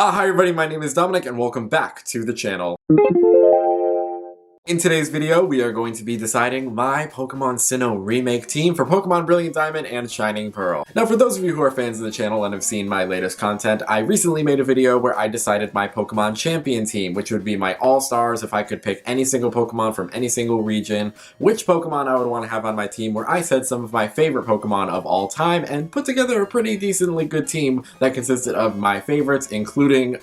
Hi everybody, my name is Dominic and welcome back to the channel. In today's video, we are going to be deciding my Pokemon Sinnoh Remake team for Pokemon Brilliant Diamond and Shining Pearl. Now, for those of you who are fans of the channel and have seen my latest content, I recently made a video where I decided my Pokemon Champion team, which would be my all-stars if I could pick any single Pokemon from any single region, which Pokemon I would want to have on my team, where I said some of my favorite Pokemon of all time and put together a pretty decently good team that consisted of my favorites, including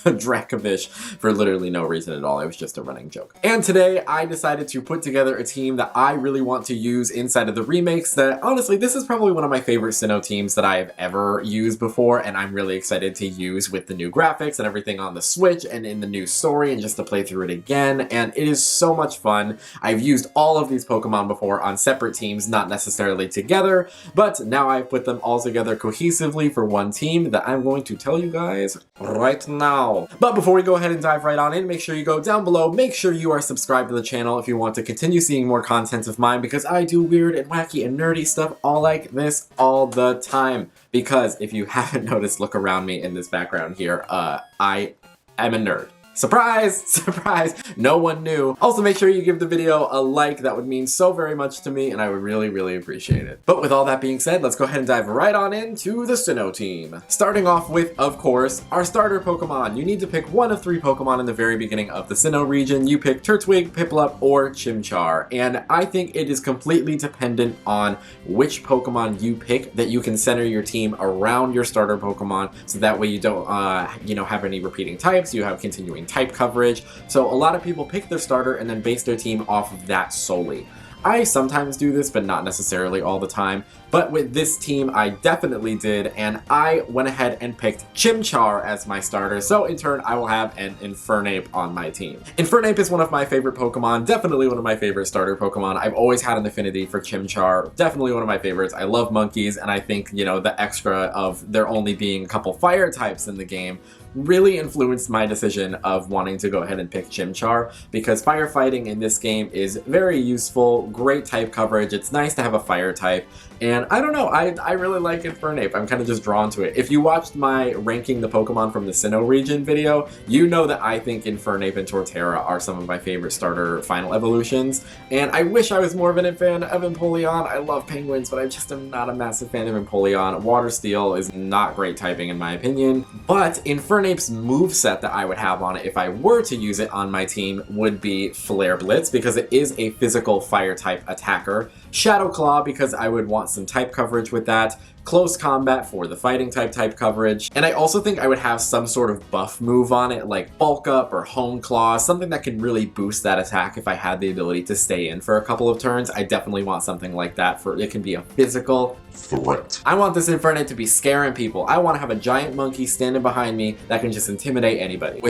Dracovish, for literally no reason at all. It was just a running joke. And today, I decided to put together a team that I really want to use inside of the remakes that, honestly, this is probably one of my favorite Sinnoh teams that I have ever used before, and I'm really excited to use with the new graphics and everything on the Switch and in the new story and just to play through it again, and it is so much fun. I've used all of these Pokemon before on separate teams, not necessarily together, but now I've put them all together cohesively for one team that I'm going to tell you guys right now. But before we go ahead and dive right on in, make sure you go down below, make sure you are subscribed to the channel if you want to continue seeing more content of mine, because I do weird and wacky and nerdy stuff all like this all the time. Because if you haven't noticed, look around me in this background here, I am a nerd. Surprise! Surprise! No one knew. Also, make sure you give the video a like. That would mean so very much to me, and I would really, really appreciate it. But with all that being said, let's go ahead and dive right on into the Sinnoh team. Starting off with, of course, our starter Pokemon. You need to pick one of three Pokemon in the very beginning of the Sinnoh region. You pick Turtwig, Piplup, or Chimchar. And I think it is completely dependent on which Pokemon you pick that you can center your team around your starter Pokemon, so that way you don't, have any repeating types, you have continuing type coverage. So a lot of people pick their starter and then base their team off of that solely. I sometimes do this, but not necessarily all the time. But with this team, I definitely did, and I went ahead and picked Chimchar as my starter, so in turn, I will have an Infernape on my team. Infernape is one of my favorite Pokemon, definitely one of my favorite starter Pokemon. I've always had an affinity for Chimchar, definitely one of my favorites. I love monkeys, and I think, the extra of there only being a couple fire types in the game really influenced my decision of wanting to go ahead and pick Chimchar, because firefighting in this game is very useful, great type coverage, it's nice to have a fire type, and I don't know, I really like Infernape. I'm kind of just drawn to it. If you watched my ranking the Pokemon from the Sinnoh region video, you know that I think Infernape and Torterra are some of my favorite starter final evolutions, and I wish I was more of a fan of Empoleon. I love penguins, but I just am not a massive fan of Empoleon. Water Steel is not great typing in my opinion, but Infernape's moveset that I would have on it if I were to use it on my team would be Flare Blitz, because it is a physical fire type attacker, Shadow Claw because I would want some type coverage with that, Close Combat for the fighting type coverage, and I also think I would have some sort of buff move on it, like Bulk Up or Hone Claw, something that can really boost that attack if I had the ability to stay in for a couple of turns. I definitely want something like that, for it can be a physical threat. I want this Infernape to be scaring people. I want to have a giant monkey standing behind me that can just intimidate anybody.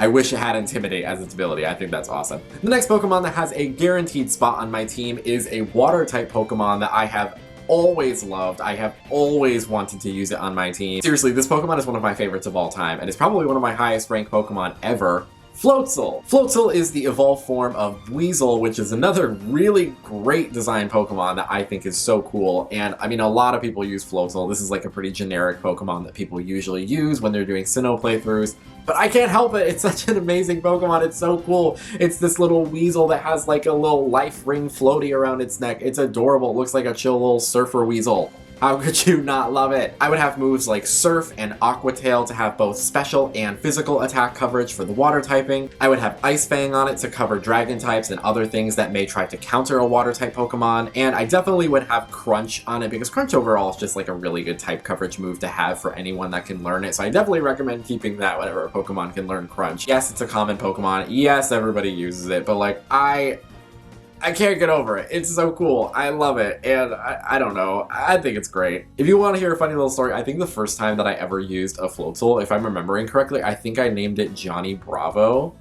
I wish it had Intimidate as its ability. I think that's awesome. The next Pokemon that has a guaranteed spot on my team is a water type Pokemon that I have always loved. I have always wanted to use it on my team. Seriously, this Pokemon is one of my favorites of all time, and it's probably one of my highest ranked Pokemon ever. Floatzel. Floatzel is the evolved form of Weevile, which is another really great design Pokemon that I think is so cool. And I mean, a lot of people use Floatzel. This is like a pretty generic Pokemon that people usually use when they're doing Sinnoh playthroughs. But I can't help it, it's such an amazing Pokemon, it's so cool. It's this little weasel that has like a little life ring floaty around its neck. It's adorable, it looks like a chill little surfer weasel. How could you not love it? I would have moves like Surf and Aqua Tail to have both special and physical attack coverage for the water typing. I would have Ice Fang on it to cover dragon types and other things that may try to counter a water type Pokemon. And I definitely would have Crunch on it, because Crunch overall is just like a really good type coverage move to have for anyone that can learn it. So I definitely recommend keeping that whenever a Pokemon can learn Crunch. Yes, it's a common Pokemon. Yes, everybody uses it, but like I can't get over it. It's so cool. I love it. And I don't know. I think it's great. If you want to hear a funny little story, I think the first time that I ever used a Floatzel, if I'm remembering correctly, I think I named it Johnny Bravo.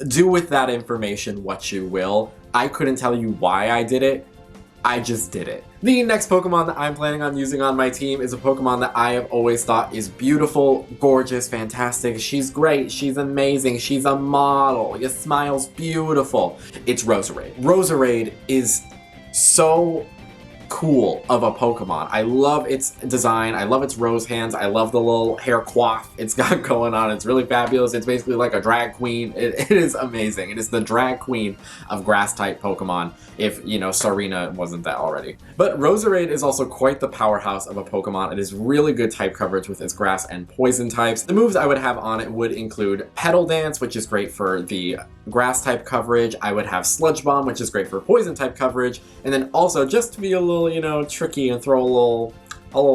Do with that information what you will. I couldn't tell you why I did it. I just did it. The next Pokemon that I'm planning on using on my team is a Pokemon that I have always thought is beautiful, gorgeous, fantastic. She's great, she's amazing, she's a model, your smile's beautiful. It's Roserade. Roserade is so cool of a Pokemon. I love its design, I love its rose hands, I love the little hair coif it's got going on. It's really fabulous. It's basically like a drag queen. It is amazing. It is the drag queen of grass type Pokemon, if, you know, Serena wasn't that already. But Roserade is also quite the powerhouse of a Pokemon. It is really good type coverage with its grass and poison types. The moves I would have on it would include Petal Dance, which is great for the grass type coverage. I would have Sludge Bomb, which is great for poison type coverage. And then also, just to be a little, you know, tricky and throw a little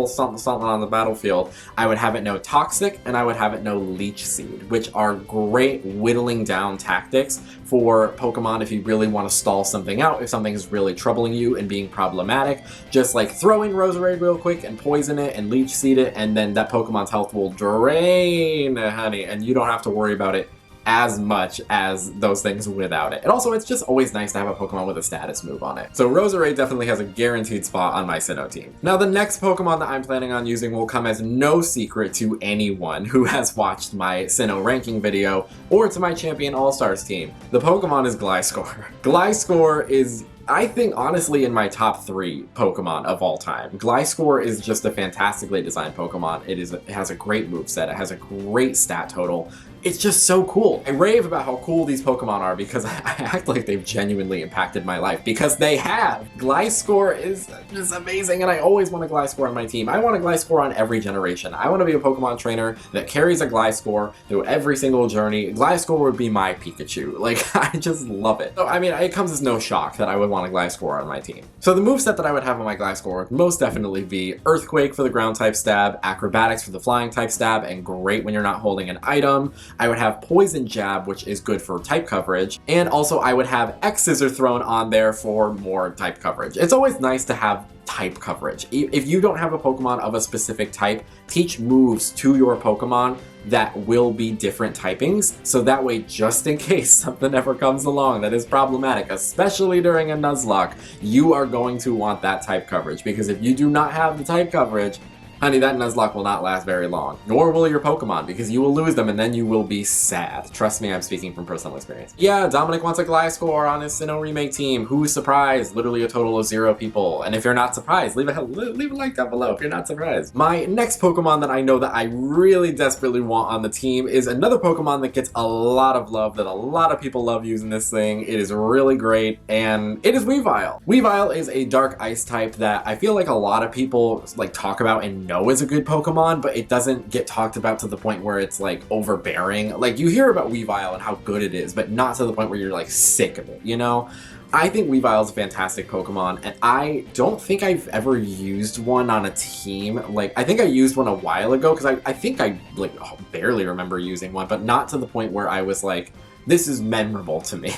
something on the battlefield, I would have it know Toxic, and I would have it know Leech Seed, which are great whittling down tactics for Pokemon if you really want to stall something out, if something is really troubling you and being problematic. Just like throw in Roserade real quick and poison it and Leech Seed it, and then that Pokemon's health will drain, honey, and you don't have to worry about it as much as those things without it. And also, it's just always nice to have a Pokemon with a status move on it. So Roserade definitely has a guaranteed spot on my Sinnoh team. Now, the next Pokemon that I'm planning on using will come as no secret to anyone who has watched my Sinnoh ranking video or to my Champion All-Stars team. The Pokemon is Gliscor. Gliscor is, I think, honestly, in my top 3 Pokemon of all time. Gliscor is just a fantastically designed Pokemon. It has a great moveset. It has a great stat total. It's just so cool. I rave about how cool these Pokemon are because I act like they've genuinely impacted my life, because they have. Gliscor is just amazing, and I always want a Gliscor on my team. I want a Gliscor on every generation. I want to be a Pokemon trainer that carries a Gliscor through every single journey. Gliscor would be my Pikachu. Like, I just love it. So, I mean, it comes as no shock that I would want a Gliscor on my team. So the moveset that I would have on my Gliscor would most definitely be Earthquake for the ground type stab, Acrobatics for the flying type stab, and great when you're not holding an item. I would have Poison Jab, which is good for type coverage, and also I would have X Scissor Thrown on there for more type coverage. It's always nice to have type coverage. If you don't have a Pokemon of a specific type, teach moves to your Pokemon that will be different typings, so that way, just in case something ever comes along that is problematic, especially during a Nuzlocke, you are going to want that type coverage, because if you do not have the type coverage, honey, that Nuzlocke will not last very long. Nor will your Pokemon, because you will lose them and then you will be sad. Trust me, I'm speaking from personal experience. Yeah, Domenic wants a Gliscor on his Sinnoh Remake team. Who's surprised? Literally a total of 0 people. And if you're not surprised, leave a like down below if you're not surprised. My next Pokemon that I know that I really desperately want on the team is another Pokemon that gets a lot of love, that a lot of people love using this thing. It is really great, and it is Weevile. Weevile is a dark ice type that I feel like a lot of people like talk about and know is a good Pokemon, but it doesn't get talked about to the point where it's like overbearing. Like, you hear about Weevile and how good it is, but not to the point where you're like sick of it, you know? I think Weevile is a fantastic Pokemon, and I don't think I've ever used one on a team. Like, I think I used one a while ago, because I think I like barely remember using one, but not to the point where I was like, this is memorable to me.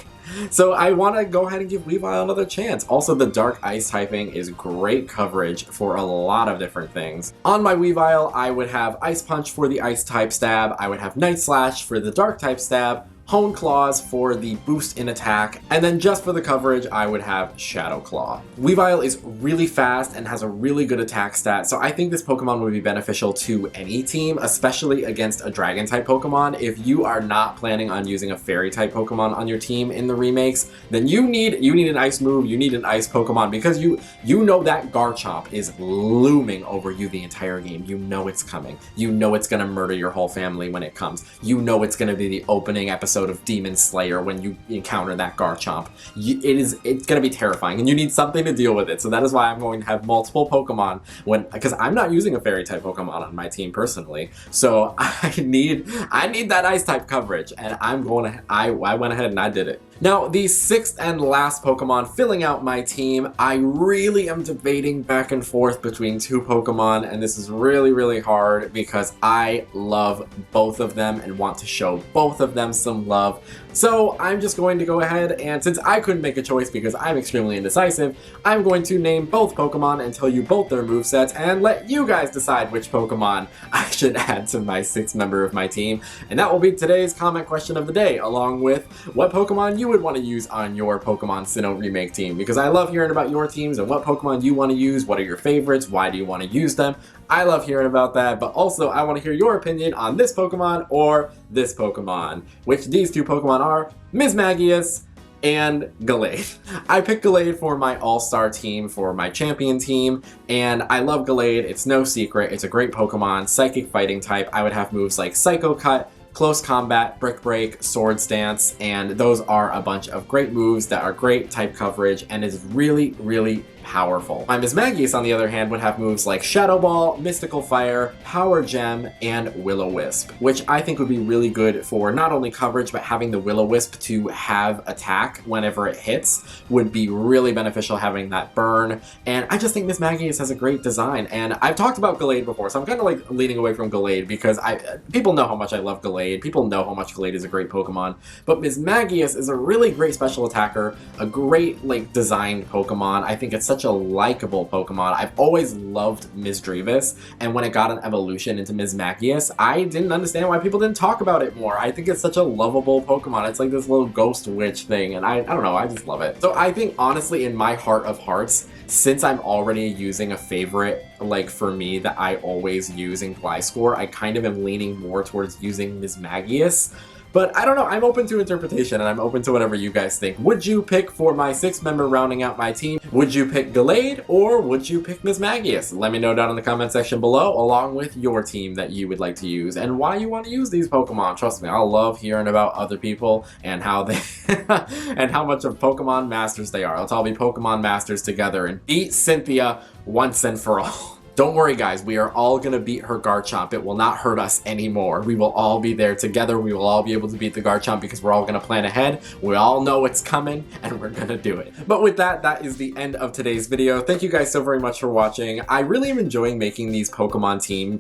So I want to go ahead and give Weevile another chance. Also, the dark ice typing is great coverage for a lot of different things. On my Weevile, I would have Ice Punch for the ice type stab, I would have Night Slash for the dark type stab, Hone Claws for the boost in attack, and then just for the coverage, I would have Shadow Claw. Weevile is really fast and has a really good attack stat, so I think this Pokemon would be beneficial to any team, especially against a Dragon type Pokemon. If you are not planning on using a Fairy type Pokemon on your team in the remakes, then you need an ice move, you need an ice Pokemon, because you know that Garchomp is looming over you the entire game. You know it's coming. You know it's gonna murder your whole family when it comes. You know it's gonna be the opening episode of Demon Slayer when you encounter that Garchomp. It's gonna be terrifying, and you need something to deal with it. So that is why I'm going to have multiple Pokemon because I'm not using a Fairy type Pokemon on my team personally. So I need that ice type coverage, and I went ahead and I did it. Now, the 6th and last Pokemon filling out my team, I really am debating back and forth between 2 Pokemon, and this is really, really hard because I love both of them and want to show both of them some love. So I'm just going to go ahead, and since I couldn't make a choice because I'm extremely indecisive, I'm going to name both Pokemon and tell you both their movesets and let you guys decide which Pokemon I should add to my 6th member of my team. And that will be today's comment question of the day, along with what Pokemon you would want to use on your Pokemon Sinnoh Remake team, because I love hearing about your teams and what Pokemon you want to use, what are your favorites, why do you want to use them. I love hearing about that, but also I want to hear your opinion on this Pokemon or this Pokemon, which these 2 Pokemon are Mismasgius and Gallade. I picked Gallade for my all-star team, for my champion team, and I love Gallade. It's no secret. It's a great Pokemon, psychic fighting type. I would have moves like Psycho Cut, Close Combat, Brick Break, Sword Stance, and those are a bunch of great moves that are great type coverage and is really, really powerful. My Mismasgius, on the other hand, would have moves like Shadow Ball, Mystical Fire, Power Gem, and Will-O-Wisp, which I think would be really good for not only coverage, but having the Will-O-Wisp to have attack whenever it hits would be really beneficial, having that burn. And I just think Mismasgius has a great design, and I've talked about Gallade before, so I'm kind of like leaning away from Gallade because people know how much I love Gallade, people know how much Gallade is a great Pokemon, but Mismasgius is a really great special attacker, a great like design Pokemon. I think it's such a likable Pokemon. I've always loved Misdreavus, and when it got an evolution into Mismasgius, I didn't understand why people didn't talk about it more. I think it's such a lovable Pokemon. It's like this little ghost witch thing, and I don't know, I just love it. So I think honestly, in my heart of hearts, since I'm already using a favorite, like for me, that I always use in Gliscor, I kind of am leaning more towards using Mismasgius. But I don't know, I'm open to interpretation and I'm open to whatever you guys think. Would you pick for my 6th member rounding out my team? Would you pick Gallade or would you pick Mismasgius? Let me know down in the comment section below, along with your team that you would like to use and why you want to use these Pokemon. Trust me, I love hearing about other people and how they and how much of Pokemon masters they are. Let's all be Pokemon masters together and beat Cynthia once and for all. Don't worry guys, we are all gonna beat her Garchomp. It will not hurt us anymore. We will all be there together. We will all be able to beat the Garchomp because we're all gonna plan ahead. We all know it's coming and we're gonna do it. But with that, that is the end of today's video. Thank you guys so very much for watching. I really am enjoying making these Pokemon team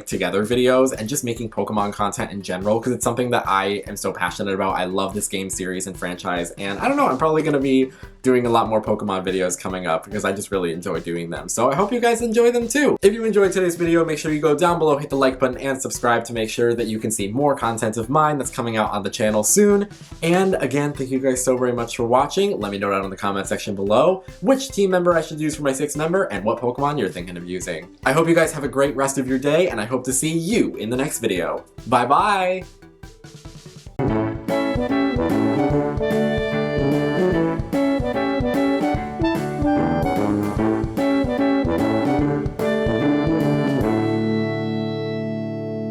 together videos and just making Pokemon content in general because it's something that I am so passionate about. I love this game series and franchise, and I don't know, I'm probably gonna be doing a lot more Pokemon videos coming up because I just really enjoy doing them. So I hope you guys enjoy them too. If you enjoyed today's video, make sure you go down below, hit the like button, and subscribe to make sure that you can see more content of mine that's coming out on the channel soon. And again, thank you guys so very much for watching. Let me know down in the comment section below which team member I should use for my 6th member and what Pokemon you're thinking of using. I hope you guys have a great rest of your day, and I hope to see you in the next video. Bye bye!